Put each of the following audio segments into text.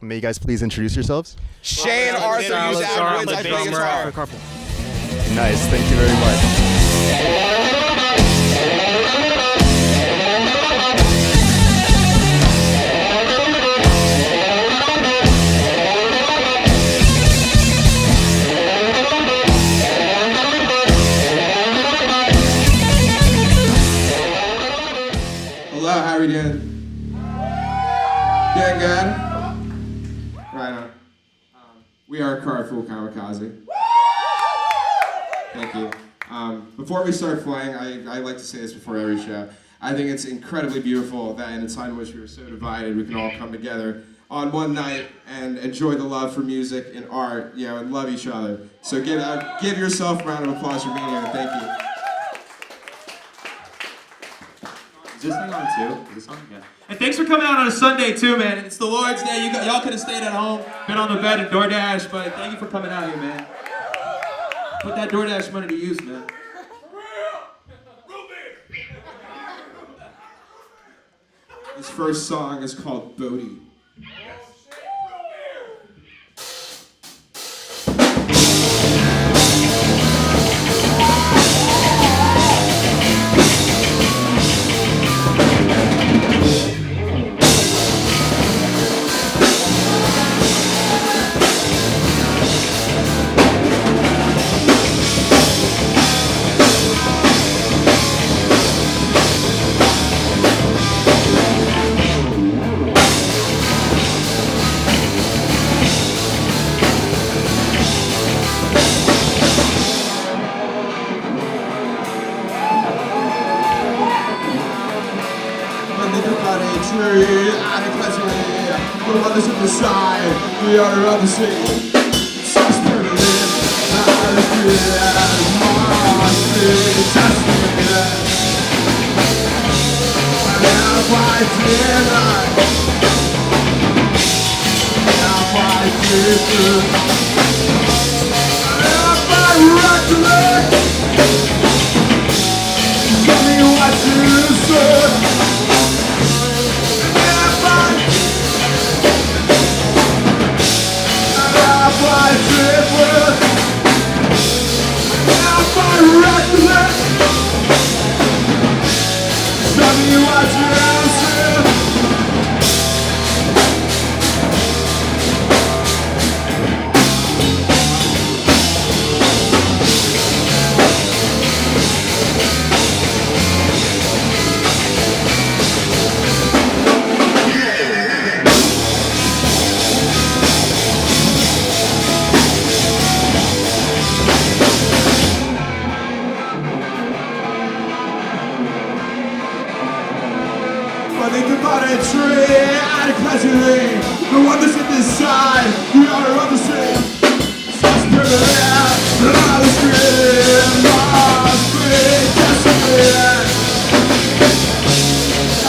May you guys please introduce yourselves? Shane Arthur, who's Adwins, I play guitar. Carpool. Nice, thank you very much. Hello, how are we doing? Doing good? Right on. We are Carpool Kamikaze. Thank you. Before we start playing, I like to say this before every show. I think it's incredibly beautiful that in a time in which we were so divided, we can all come together on one night and enjoy the love for music and art, and love each other. So give yourself a round of applause for being here. Thank you. Is this thing on too? Is this on? Yeah. And thanks for coming out on a Sunday too, man. It's the Lord's Day. Y'all could have stayed at home, been on the bed and DoorDash, but thank you for coming out here, man. Put that DoorDash money to use, man. This first song is called Bodhi. The wonders of the sky, the honor of the sea. Such permanent, not as good as must be tested. And if I did if I did if I recollect, tell me what you said. The wonders of this side, the honor of the sea. Such privilege, not as great, must be desolate.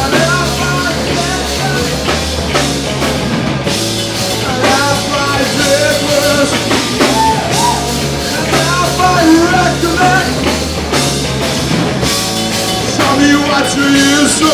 And if I did was, and if I recollect, show me what you used to.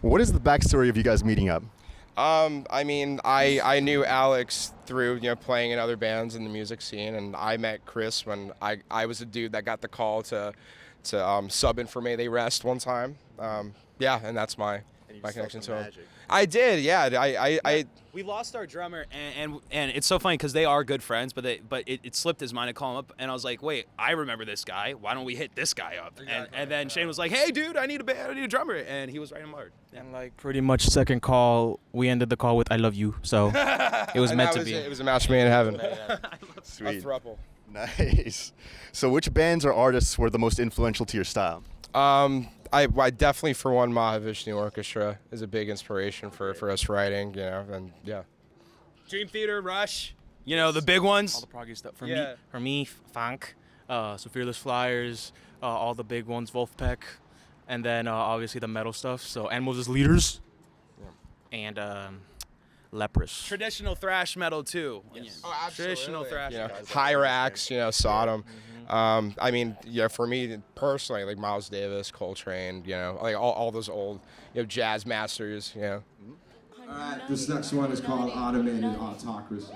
What is the backstory of you guys meeting up? I mean, I knew Alex through playing in other bands in the music scene, and I met Chris when I was a dude that got the call to sub in for May They Rest one time. Yeah, and that's my connection to him. I did, yeah. We lost our drummer, and it's so funny because they are good friends, but it slipped his mind to call him up, and I was like, wait, I remember this guy. Why don't we hit this guy up? Exactly. And then Shane was like, hey, dude, I need a band, I need a drummer, and he was right in hard. Yeah. And like pretty much second call, we ended the call with "I love you," so it was meant to be. It was a match made in heaven. Sweet. A throuple. Nice. So which bands or artists were the most influential to your style? I definitely, for one, Mahavishnu Orchestra is a big inspiration for us writing, and yeah. Dream Theater, Rush, the big ones. All the proggy stuff. Yeah. For me, Funk, so Fearless Flyers, all the big ones, Wolfpack, and then obviously the metal stuff. So Animals as Leaders, and Leprous. Traditional thrash metal too. Yes. Oh, absolutely. Traditional thrash. Hyrax, Sodom. I mean, for me personally, like Miles Davis, Coltrane, like all those old, jazz masters, All right, this next one is called Automated Autocracy.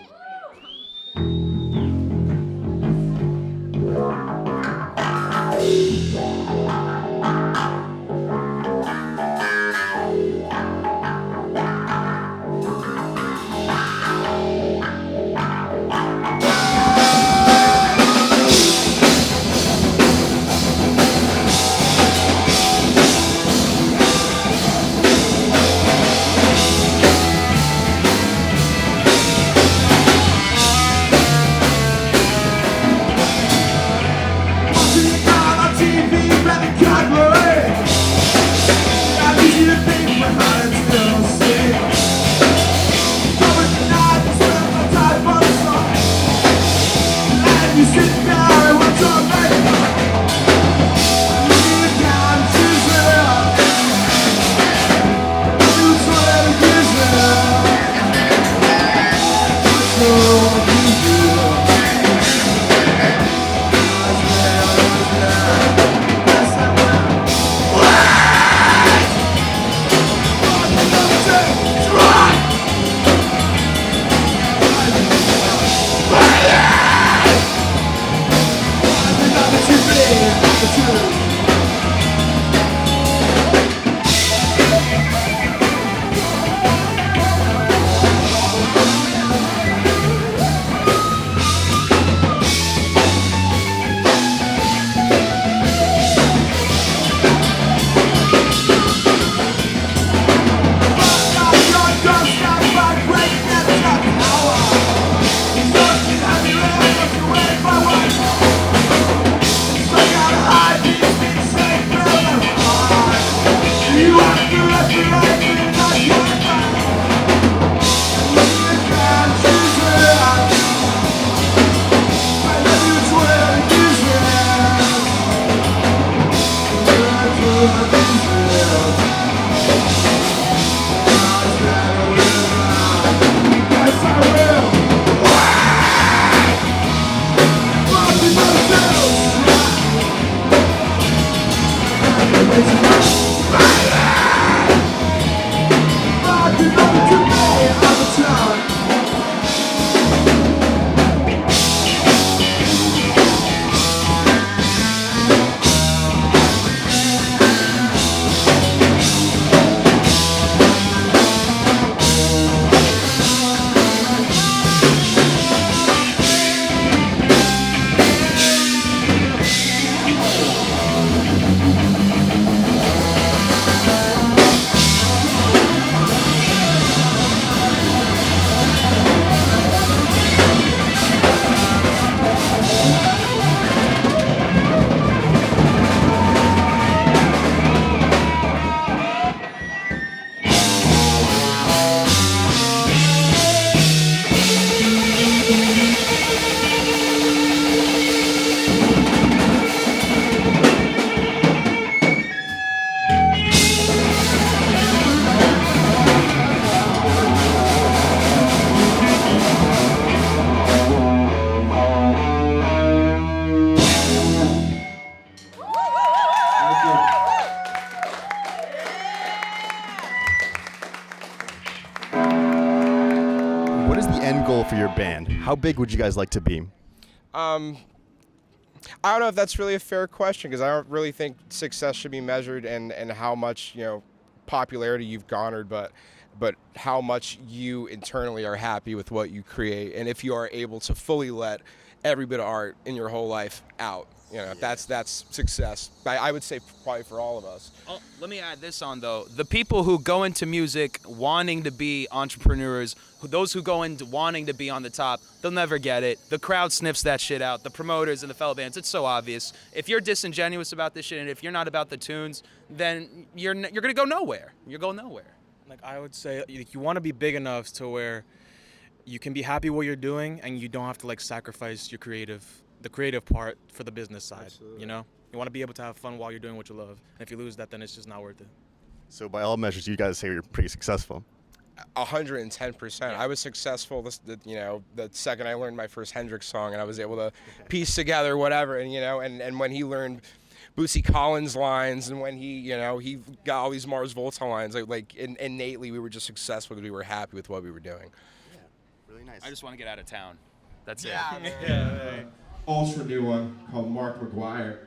What is the end goal for your band? How big would you guys like to be? I don't know if that's really a fair question because I don't really think success should be measured in how much popularity you've garnered, but how much you internally are happy with what you create, and if you are able to fully let every bit of art in your whole life out. That's success. I would say probably for all of us. Oh, let me add this on though. The people who go into music wanting to be entrepreneurs, those who go into wanting to be on the top, they'll never get it. The crowd sniffs that shit out. The promoters and the fellow bands, it's so obvious. If you're disingenuous about this shit and if you're not about the tunes, then you're gonna go nowhere. You're going nowhere. Like I would say, you want to be big enough to where you can be happy what you're doing and you don't have to like sacrifice the creative part for the business side. Absolutely. You know, you want to be able to have fun while you're doing what you love. And if you lose that, then it's just not worth it. So by all measures, you guys say you're pretty successful. 110%. I was successful the second I learned my first Hendrix song, and I was able to piece together whatever, and when he learned Bootsy Collins lines, and when he got all these Mars Volta lines, innately we were just successful because we were happy with what we were doing. Really nice. I just want to get out of town. That's it. Ultra new one called Mark McGuire.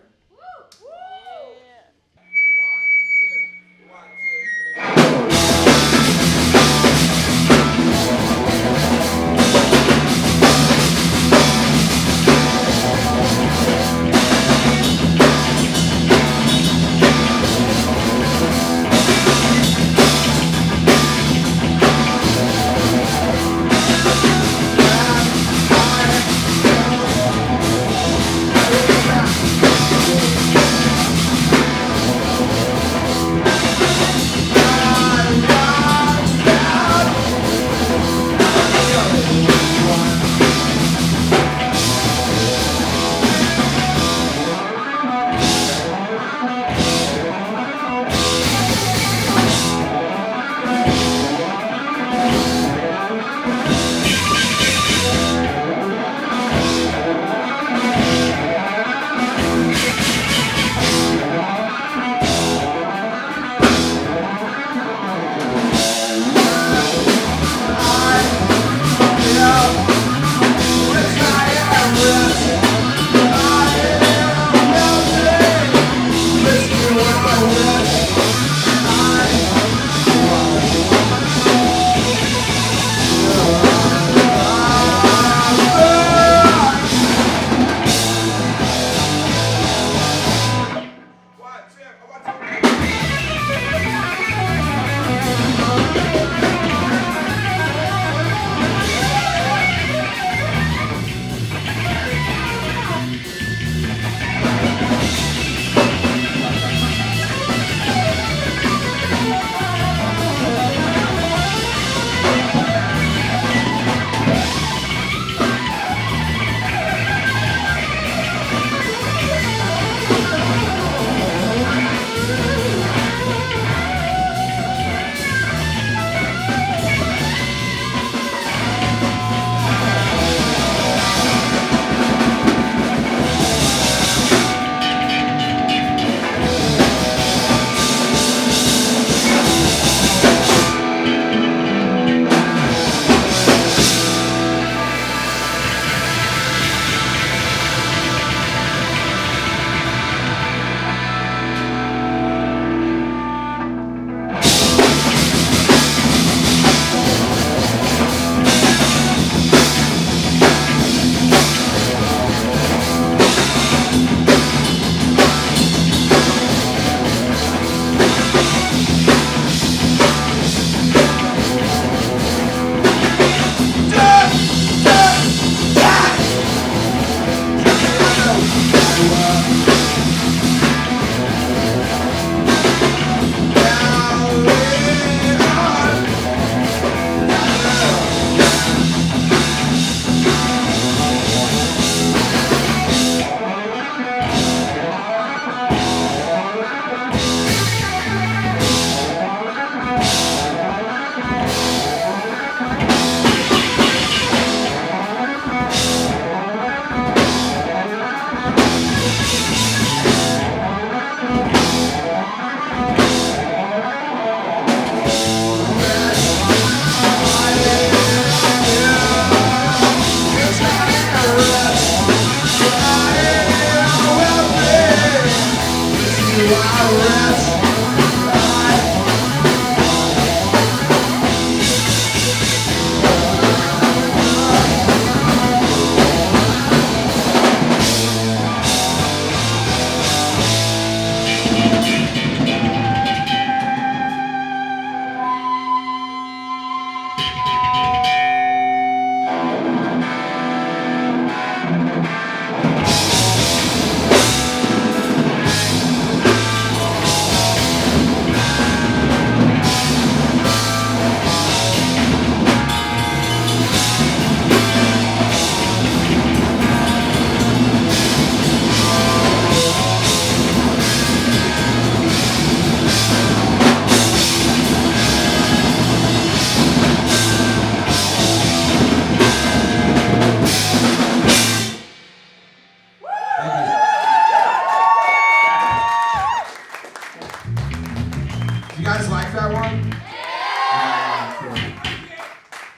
You guys like that one?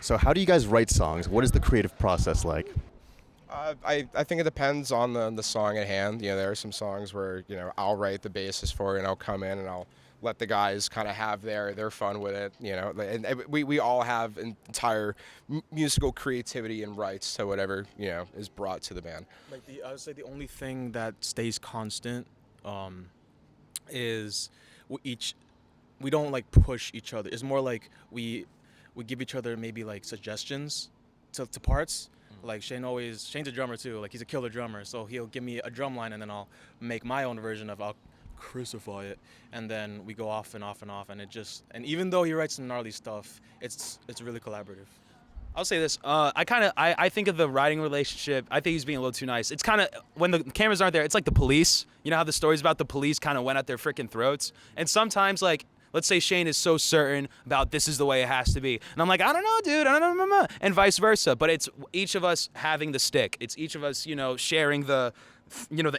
So how do you guys write songs? What is the creative process like? I think it depends on the song at hand. You know, there are some songs where, you know, I'll write the basis for it and I'll come in and I'll let the guys kind of have their fun with it. You know, and we all have entire musical creativity and rights to whatever, you know, is brought to the band. Like I would say the only thing that stays constant is we don't like push each other. It's more like we give each other maybe like suggestions to parts. Like Shane's a drummer too. Like he's a killer drummer, so he'll give me a drum line and then I'll make my own version of I'll crucify it, and then we go off and off and off, and and even though he writes some gnarly stuff, it's really collaborative. I'll say this. I think of the writing relationship. I think he's being a little too nice. It's kind of, when the cameras aren't there, it's like the police. You know how the stories about the police kind of went at their freaking throats? And sometimes, like, let's say Shane is so certain about this is the way it has to be. And I'm like, I don't know, dude. I don't know. And vice versa. But it's each of us having the stick. It's each of us, you know, sharing the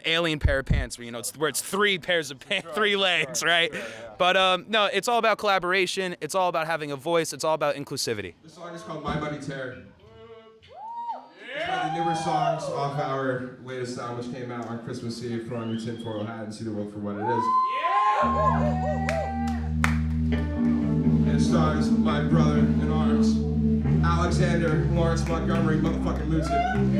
alien pair of pants where, where it's 3 pairs of pants, 3 legs, right? But no, it's all about collaboration. It's all about having a voice. It's all about inclusivity. This song is called My Money Tear. It's one of the newer songs off our latest album, which came out on Christmas Eve. Put on your tinfoil hat and see the world for what it is. And it stars my brother in arms, Alexander Lawrence Montgomery, motherfucking Luton.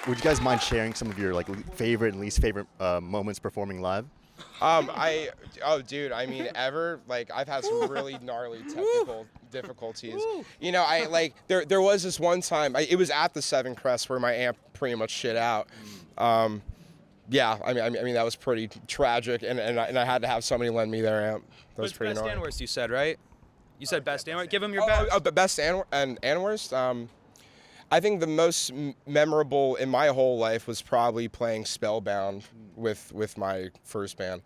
would you guys mind sharing some of your like favorite and least favorite moments performing live? Dude, I mean, like, I've had some really gnarly technical difficulties. You know, there was this one time, it was at the Sevencrest where my amp pretty much shit out. Yeah, I mean, that was pretty tragic, and I had to have somebody lend me their amp. That was pretty best annoying. and worst, you said, right? You said best and worst. Give him your best. Best and worst? I think the most memorable in my whole life was probably playing Spellbound with my first band.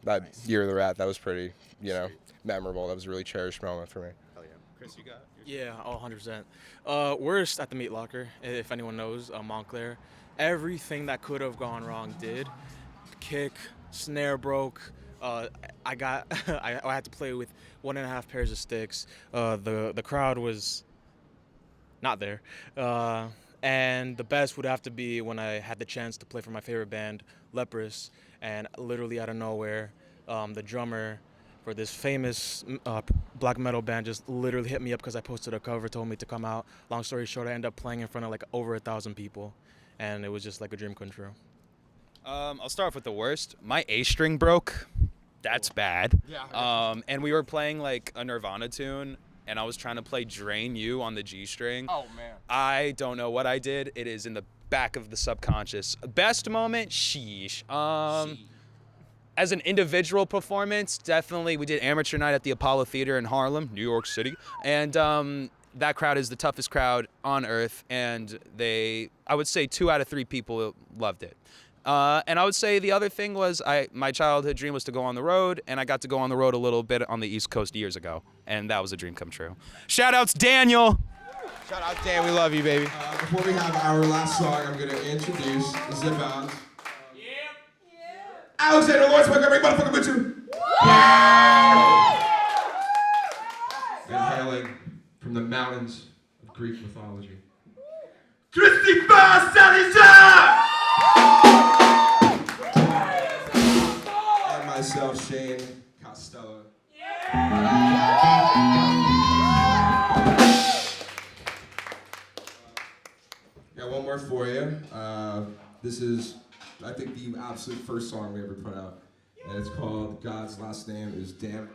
That Year of the Rat, that was pretty, memorable. That was a really cherished moment for me. Chris, you got Yeah, 100%. Worst at the Meat Locker, if anyone knows, Montclair. Everything that could have gone wrong did. Kick, snare broke. I had to play with 1.5 pairs of sticks. The crowd was not there. And the best would have to be when I had the chance to play for my favorite band, Leprous, and literally out of nowhere, the drummer for this famous black metal band just literally hit me up because I posted a cover, told me to come out. Long story short, I ended up playing in front of like over 1,000 people, and it was just like a dream come true. I'll start off with the worst. My A string broke. That's bad. Yeah. And we were playing like a Nirvana tune, and I was trying to play Drain You on the G string. Oh, man. I don't know what I did. It is in the back of the subconscious. Best moment? Sheesh. As an individual performance, definitely we did Amateur Night at the Apollo Theater in Harlem, New York City. And that crowd is the toughest crowd on earth. And I would say 2 out of 3 people loved it. And I would say the other thing was my childhood dream was to go on the road, and I got to go on the road a little bit on the East Coast years ago, and that was a dream come true. Shout outs, Daniel! Shout out, Dan. We love you, baby. Before we have our last song, I'm going to introduce Zip Out. Alexander Lawrence, my every motherfucker with you. And hailing from the mountains of Greek mythology. Christopher Salazar! And myself, Shane Costello. Got one more for you. This is, I think, the absolute first song we ever put out. And it's called God's Last Name is Damn.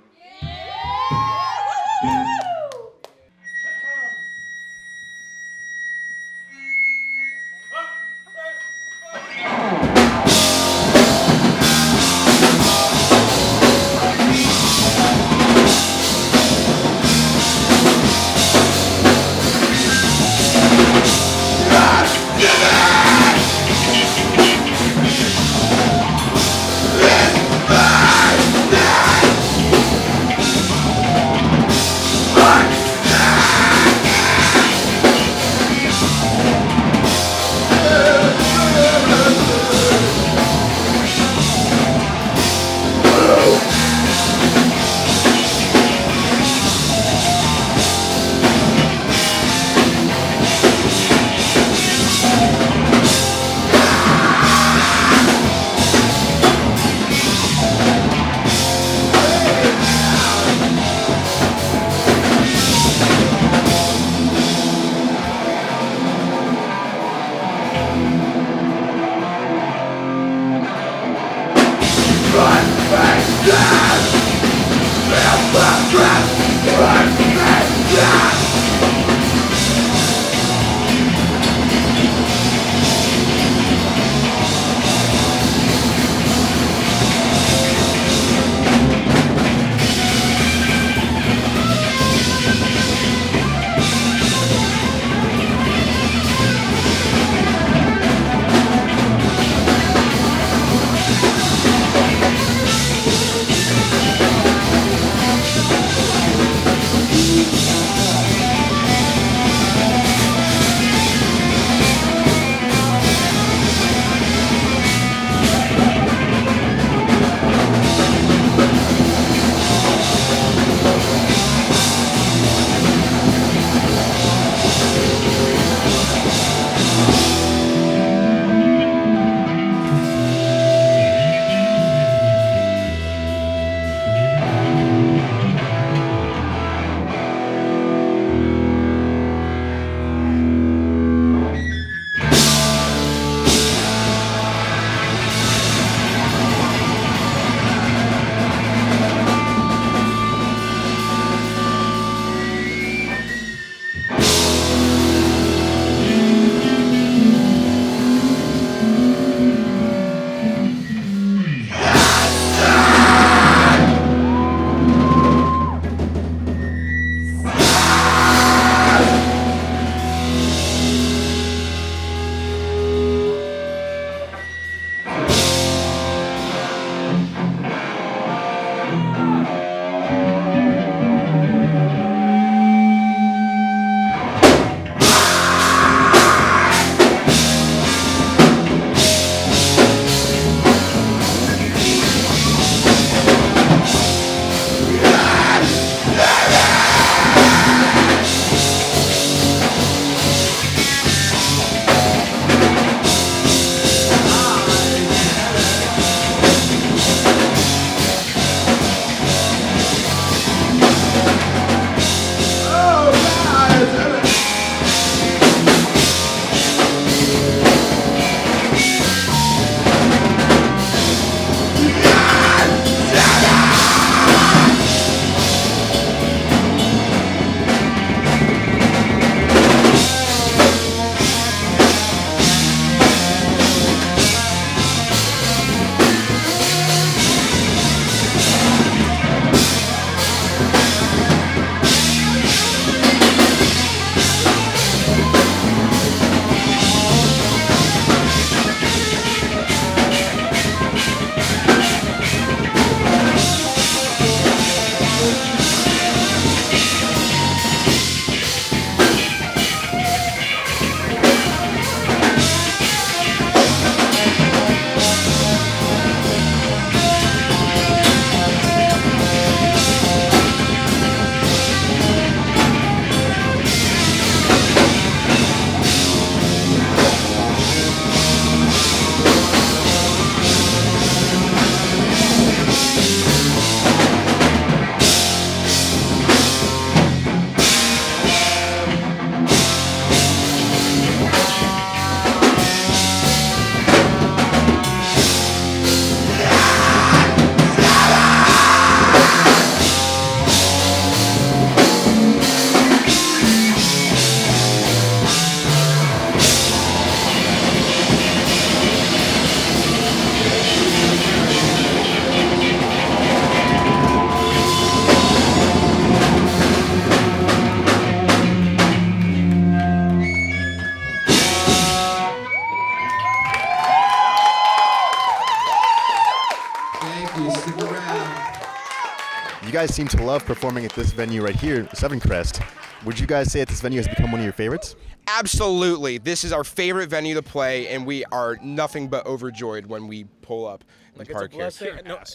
guys seem to love performing at this venue right here, Sevencrest. Would you guys say that this venue has become one of your favorites? Absolutely. This is our favorite venue to play, and we are nothing but overjoyed when we pull up and Like, park here.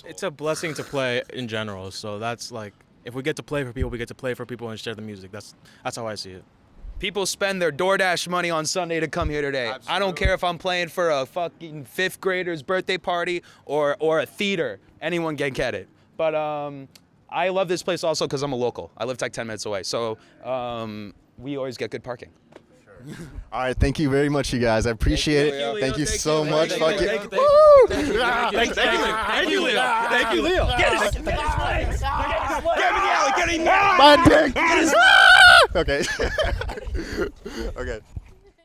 it's a blessing to play in general. So that's like, if we get to play for people, we get to play for people and share the music. That's how I see it. People spend their DoorDash money on Sunday to come here today. I don't care if I'm playing for a fucking 5th grader's birthday party or a theater. Anyone can get it. But I love this place also because I'm a local. I live like 10 minutes away. So we always get good parking. All right, thank you very much, you guys. I appreciate it. Thank you so much. Thank you, Fucking- Leo. Woo! Thank you, Leo. Thank you, Leo. Get his legs. My dick. Okay. Okay.